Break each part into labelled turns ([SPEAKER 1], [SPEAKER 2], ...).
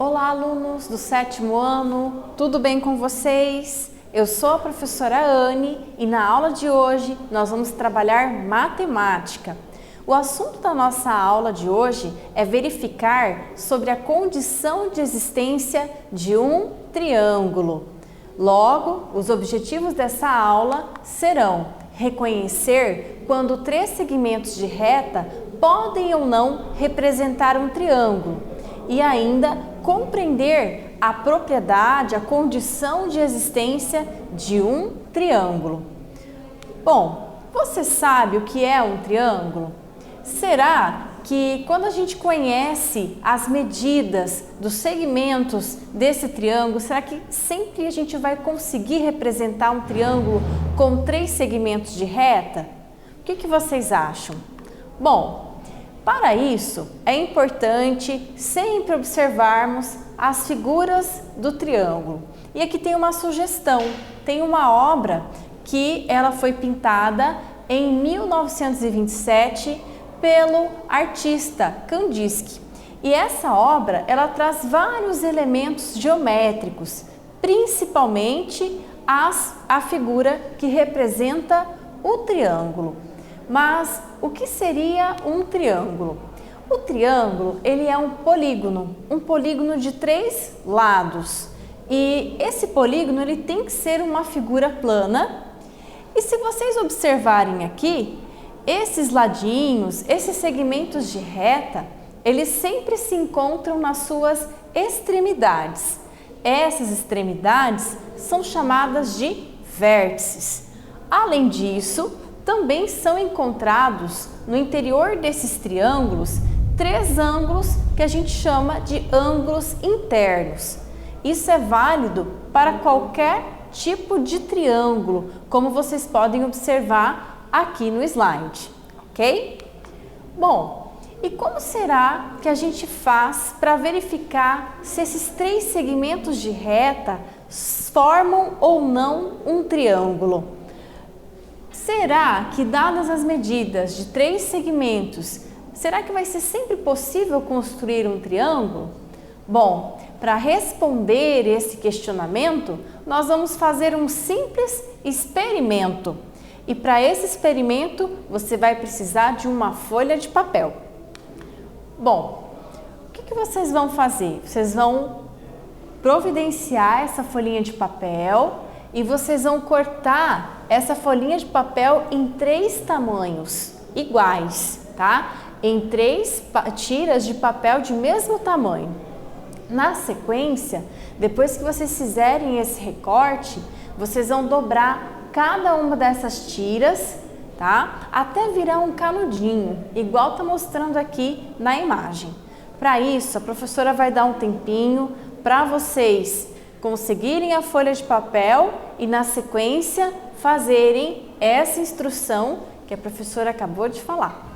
[SPEAKER 1] Olá, alunos do 7º ano, tudo bem com vocês? Eu sou a professora Anne e na aula de hoje nós vamos trabalhar matemática. O assunto da nossa aula de hoje é verificar sobre a condição de existência de um triângulo. Logo, os objetivos dessa aula serão reconhecer quando 3 segmentos de reta podem ou não representar um triângulo e ainda compreender a propriedade, a condição de existência de um triângulo. Bom, você sabe o que é um triângulo? Será que quando a gente conhece as medidas dos segmentos desse triângulo, será que sempre a gente vai conseguir representar um triângulo com 3 segmentos de reta? O que vocês acham? Bom, para isso é importante sempre observarmos as figuras do triângulo. E aqui tem uma sugestão, tem uma obra que ela foi pintada em 1927 pelo artista Kandinsky. E essa obra, ela traz vários elementos geométricos, principalmente a figura que representa o triângulo. Mas o que seria um triângulo? O triângulo, ele é um polígono de 3 lados. E esse polígono, ele tem que ser uma figura plana. E se vocês observarem aqui, esses ladinhos, esses segmentos de reta, eles sempre se encontram nas suas extremidades. Essas extremidades são chamadas de vértices. Além disso, também são encontrados no interior desses triângulos 3 ângulos que a gente chama de ângulos internos. Isso é válido para qualquer tipo de triângulo, como vocês podem observar aqui no slide, ok? Bom, e como será que a gente faz para verificar se esses 3 segmentos de reta formam ou não um triângulo? Será que, dadas as medidas de 3 segmentos, será que vai ser sempre possível construir um triângulo? Bom, para responder esse questionamento, nós vamos fazer um simples experimento. E para esse experimento, você vai precisar de uma folha de papel. Bom, o que vocês vão fazer? Vocês vão providenciar essa folhinha de papel e vocês vão cortar essa folhinha de papel em 3 tamanhos iguais, tá? Em 3 tiras de papel de mesmo tamanho. Na sequência, depois que vocês fizerem esse recorte, vocês vão dobrar cada uma dessas tiras, tá? Até virar um canudinho, igual tá mostrando aqui na imagem. Para isso, a professora vai dar um tempinho para vocês conseguirem a folha de papel e, na sequência, fazerem essa instrução que a professora acabou de falar.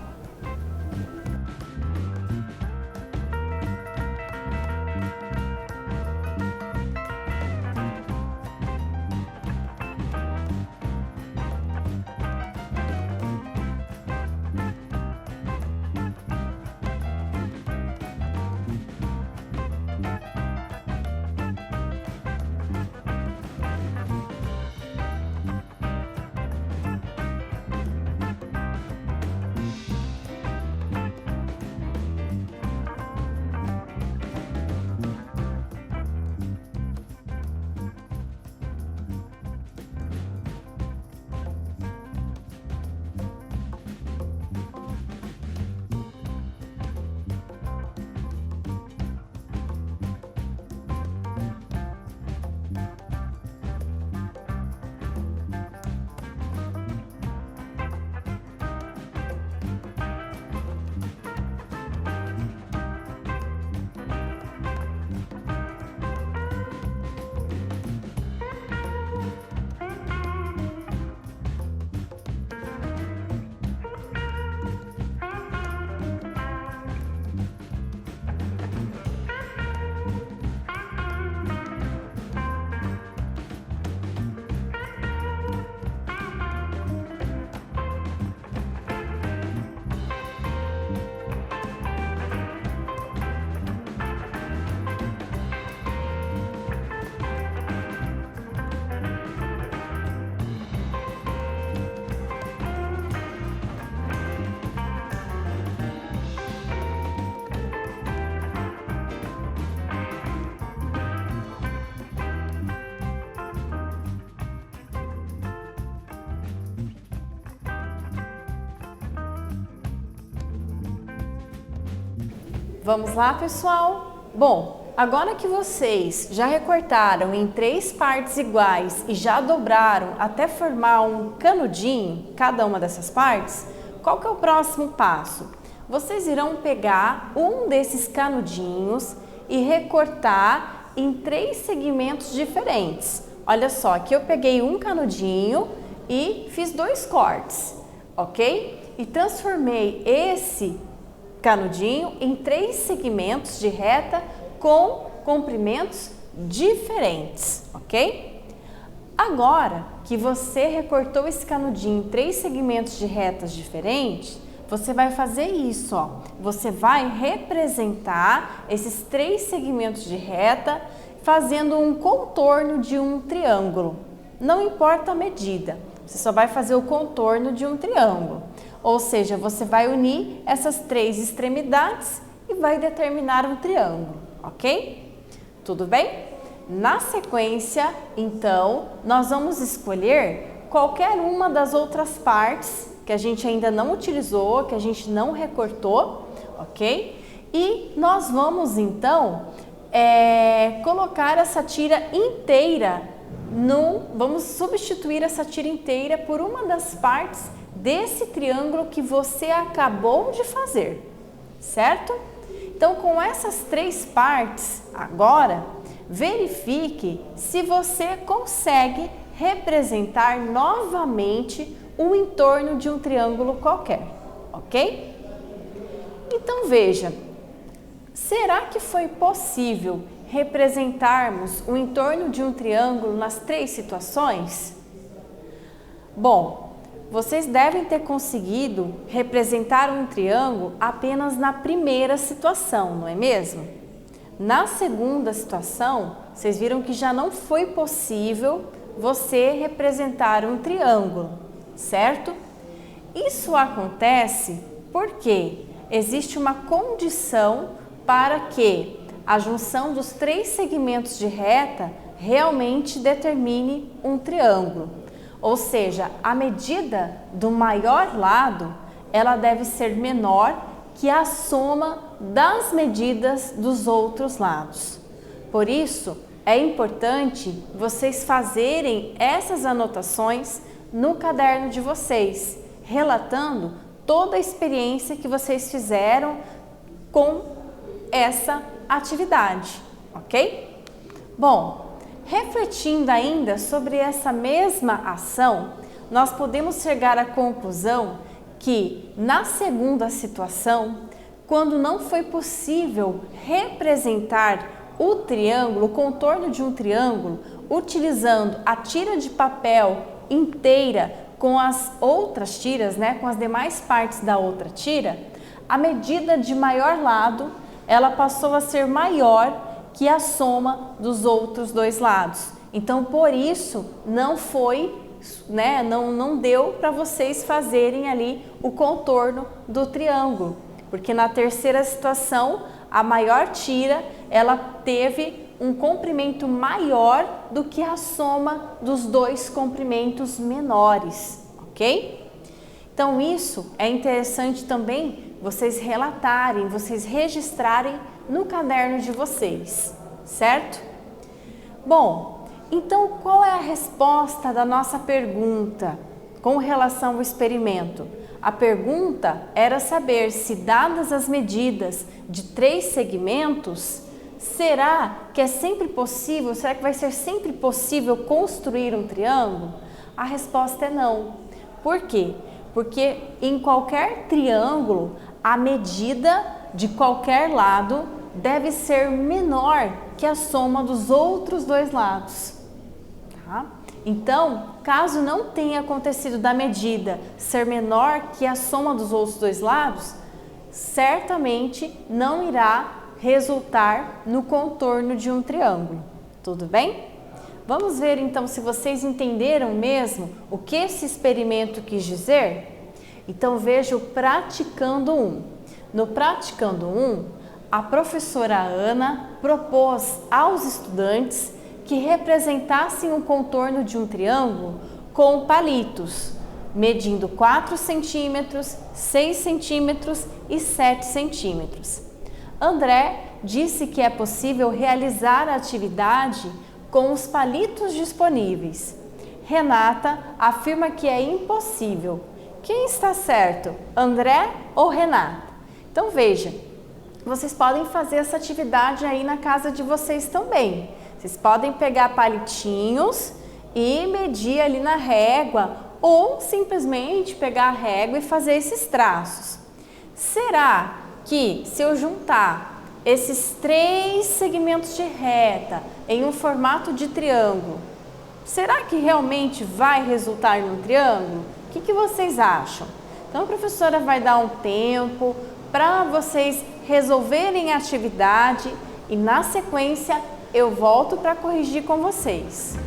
[SPEAKER 1] Vamos lá, pessoal? Bom, agora que vocês já recortaram em 3 partes iguais e já dobraram até formar um canudinho, cada uma dessas partes, qual que é o próximo passo? Vocês irão pegar um desses canudinhos e recortar em 3 segmentos diferentes. Olha só, aqui eu peguei um canudinho e fiz 2 cortes, ok? E transformei esse canudinho em 3 segmentos de reta com comprimentos diferentes, ok? Agora que você recortou esse canudinho em 3 segmentos de retas diferentes, você vai fazer isso, ó. Você vai representar esses 3 segmentos de reta fazendo um contorno de um triângulo. Não importa a medida, você só vai fazer o contorno de um triângulo. Ou seja, você vai unir essas 3 extremidades e vai determinar um triângulo, ok? Tudo bem? Na sequência, então, nós vamos escolher qualquer uma das outras partes que a gente ainda não utilizou, que a gente não recortou, ok? E nós vamos, então, colocar essa tira inteira vamos substituir essa tira inteira por uma das partes desse triângulo que você acabou de fazer, certo? Então, com essas 3 partes, agora, verifique se você consegue representar novamente o entorno de um triângulo qualquer, ok? Então, veja, será que foi possível representarmos o entorno de um triângulo nas 3 situações? Bom, vocês devem ter conseguido representar um triângulo apenas na primeira situação, não é mesmo? Na segunda situação, vocês viram que já não foi possível você representar um triângulo, certo? Isso acontece porque existe uma condição para que a junção dos 3 segmentos de reta realmente determine um triângulo. Ou seja, a medida do maior lado, ela deve ser menor que a soma das medidas dos outros lados. Por isso, é importante vocês fazerem essas anotações no caderno de vocês, relatando toda a experiência que vocês fizeram com essa atividade, ok? Bom, refletindo ainda sobre essa mesma ação, nós podemos chegar à conclusão que, na segunda situação, quando não foi possível representar o triângulo, o contorno de um triângulo, utilizando a tira de papel inteira com as outras tiras, né, com as demais partes da outra tira, a medida de maior lado, ela passou a ser maior que a soma dos outros 2 lados. Então, por isso, não foi, né, não deu para vocês fazerem ali o contorno do triângulo, porque na terceira situação, a maior tira, ela teve um comprimento maior do que a soma dos 2 comprimentos menores, ok? Então, isso é interessante também vocês relatarem, vocês registrarem no caderno de vocês, certo? Bom, então qual é a resposta da nossa pergunta com relação ao experimento? A pergunta era saber se, dadas as medidas de 3 segmentos, será que é sempre possível, será que vai ser sempre possível construir um triângulo? A resposta é não. Por quê? Porque em qualquer triângulo, a medida de qualquer lado deve ser menor que a soma dos outros 2 lados. Tá? Então, caso não tenha acontecido da medida ser menor que a soma dos outros 2 lados, certamente não irá resultar no contorno de um triângulo. Tudo bem? Vamos ver então se vocês entenderam mesmo o que esse experimento quis dizer? Então veja o praticando 1. No praticando 1, a professora Ana propôs aos estudantes que representassem o contorno de um triângulo com palitos, medindo 4 centímetros, 6 centímetros e 7 centímetros. André disse que é possível realizar a atividade com os palitos disponíveis. Renata afirma que é impossível. Quem está certo, André ou Renata? Então veja, vocês podem fazer essa atividade aí na casa de vocês também. Vocês podem pegar palitinhos e medir ali na régua ou simplesmente pegar a régua e fazer esses traços. Será que se eu juntar esses 3 segmentos de reta em um formato de triângulo, será que realmente vai resultar num triângulo? O que vocês acham? Então a professora vai dar um tempo para vocês resolverem a atividade e na sequência eu volto para corrigir com vocês.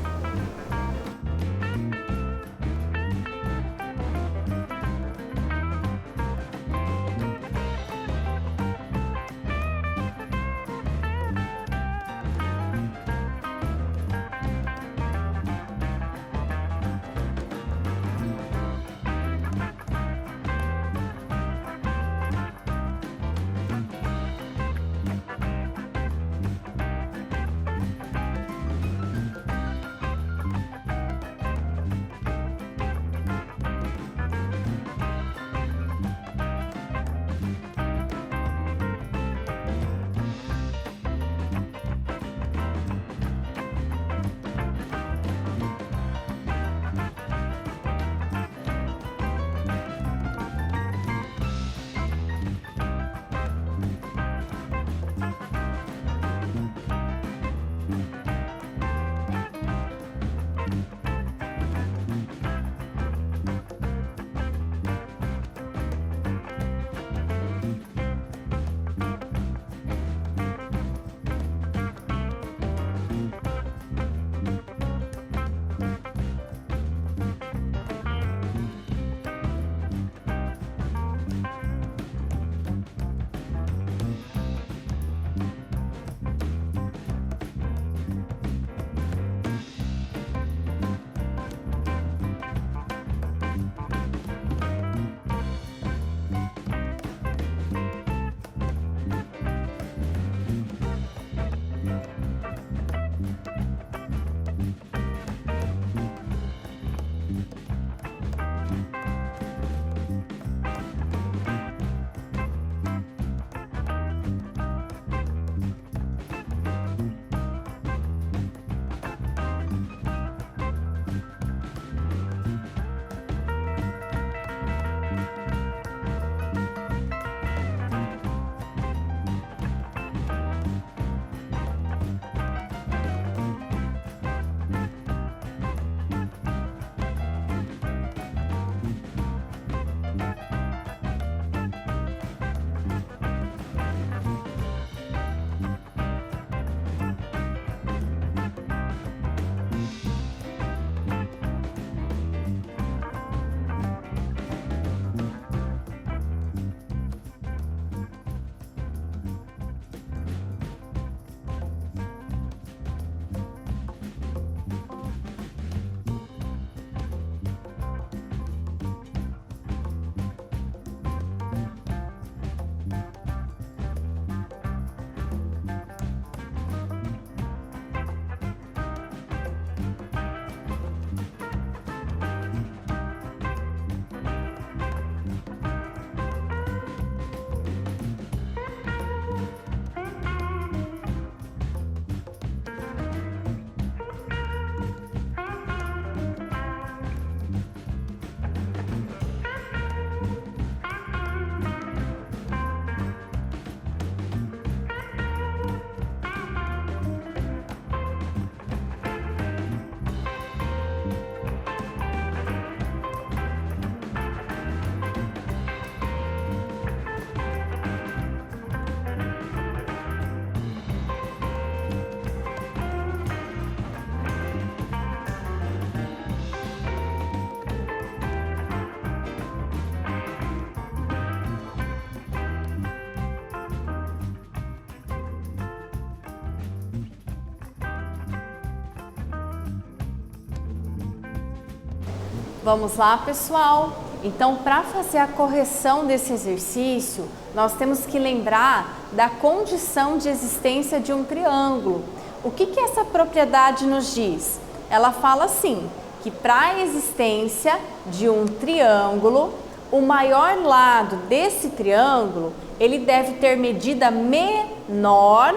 [SPEAKER 1] Vamos lá, pessoal? Então, para fazer a correção desse exercício, nós temos que lembrar da condição de existência de um triângulo. O que essa propriedade nos diz? Ela fala assim, que para a existência de um triângulo, o maior lado desse triângulo, ele deve ter medida menor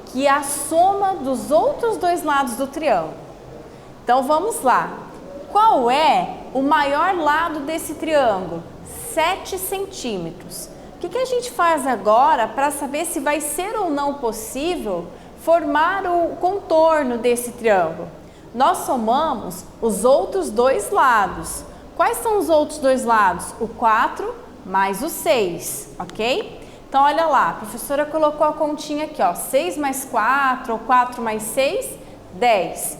[SPEAKER 1] que a soma dos outros dois lados do triângulo. Então, vamos lá. Qual é o maior lado desse triângulo? 7 centímetros. O que a gente faz agora para saber se vai ser ou não possível formar o contorno desse triângulo? Nós somamos os outros dois lados. Quais são os outros dois lados? O 4 mais o 6, ok? Então, olha lá, a professora colocou a continha aqui, ó, 6 mais 4 ou 4 mais 6, 10.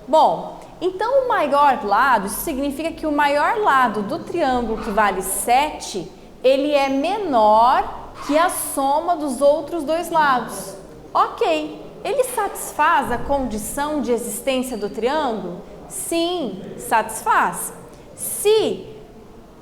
[SPEAKER 1] Bom, então o maior lado, isso significa que o maior lado do triângulo que vale 7, ele é menor que a soma dos outros dois lados. Ok, ele satisfaz a condição de existência do triângulo? Sim, satisfaz. Se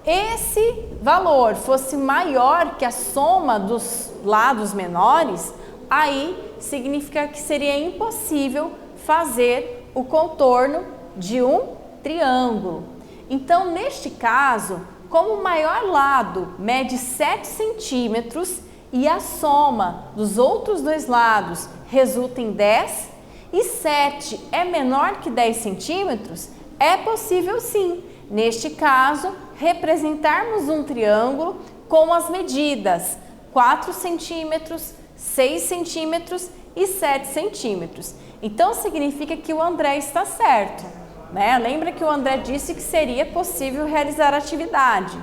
[SPEAKER 1] esse valor fosse maior que a soma dos lados menores, aí significa que seria impossível fazer o contorno de um triângulo. Então, neste caso, como o maior lado mede 7 centímetros e a soma dos outros dois lados resulta em 10 e 7 é menor que 10 centímetros, é possível sim, neste caso, representarmos um triângulo com as medidas 4 centímetros, 6 centímetros e 7 centímetros. Então, significa que o André está certo, né? Lembra que o André disse que seria possível realizar a atividade.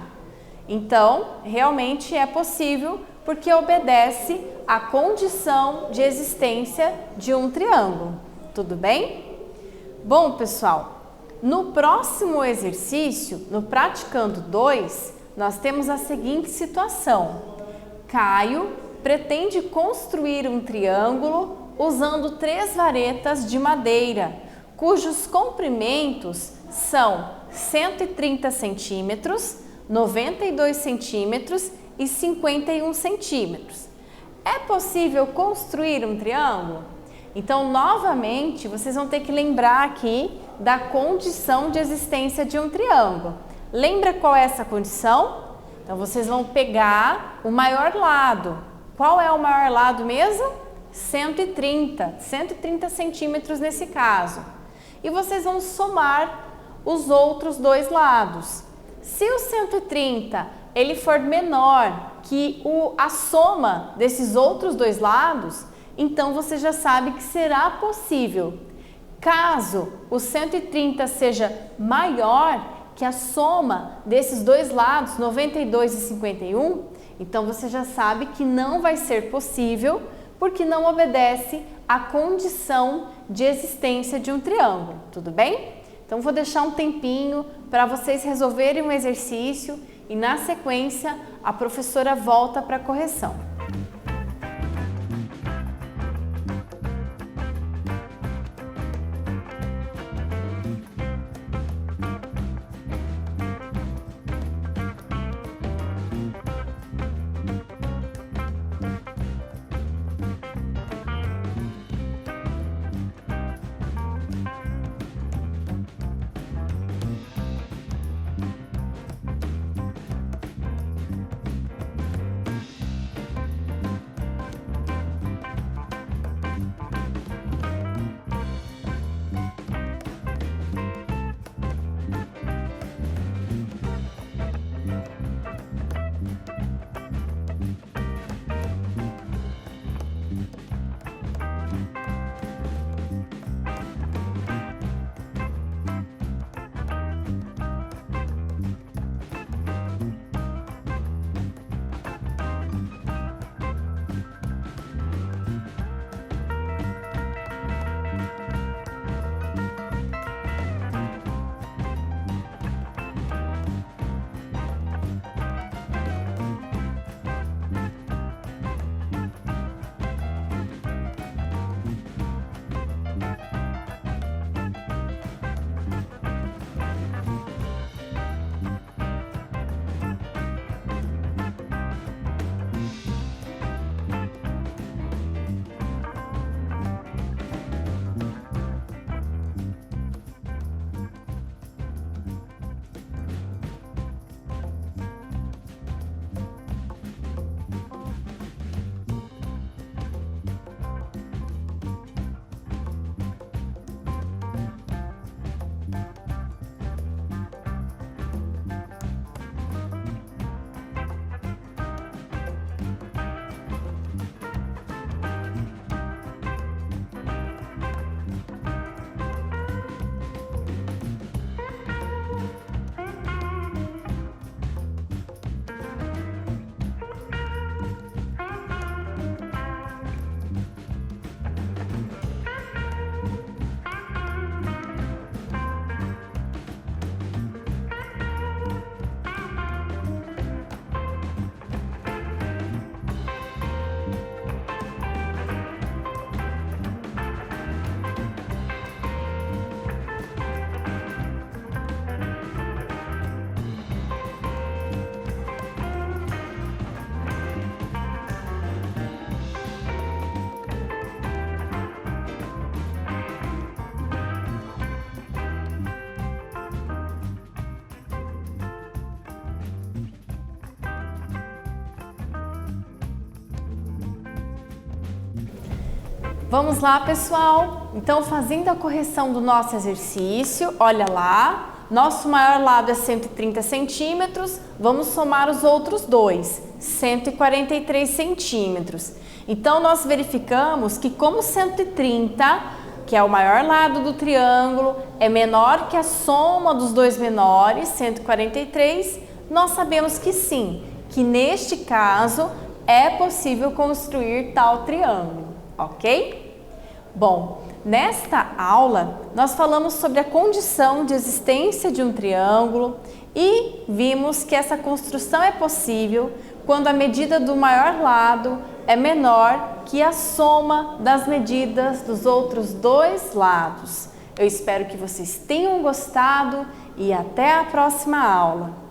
[SPEAKER 1] Então, realmente é possível porque obedece à condição de existência de um triângulo. Tudo bem? Bom, pessoal, no próximo exercício, no Praticando 2, nós temos a seguinte situação. Caio pretende construir um triângulo usando 3 varetas de madeira, cujos comprimentos são 130 centímetros, 92 centímetros e 51 centímetros. É possível construir um triângulo? Então, novamente, vocês vão ter que lembrar aqui da condição de existência de um triângulo. Lembra qual é essa condição? Então, vocês vão pegar o maior lado. Qual é o maior lado mesmo? 130 centímetros nesse caso. E vocês vão somar os outros dois lados. Se o 130 ele for menor que a soma desses outros dois lados, então você já sabe que será possível. Caso o 130 seja maior que a soma desses dois lados, 92 e 51, então você já sabe que não vai ser possível porque não obedece à condição de existência de um triângulo, tudo bem? Então vou deixar um tempinho para vocês resolverem um exercício e na sequência a professora volta para a correção. Vamos lá, pessoal? Então, fazendo a correção do nosso exercício, olha lá, nosso maior lado é 130 centímetros, vamos somar os outros dois, 143 centímetros. Então, nós verificamos que como 130, que é o maior lado do triângulo, é menor que a soma dos dois menores, 143, nós sabemos que sim, que neste caso é possível construir tal triângulo, ok? Bom, nesta aula nós falamos sobre a condição de existência de um triângulo e vimos que essa construção é possível quando a medida do maior lado é menor que a soma das medidas dos outros dois lados. Eu espero que vocês tenham gostado e até a próxima aula.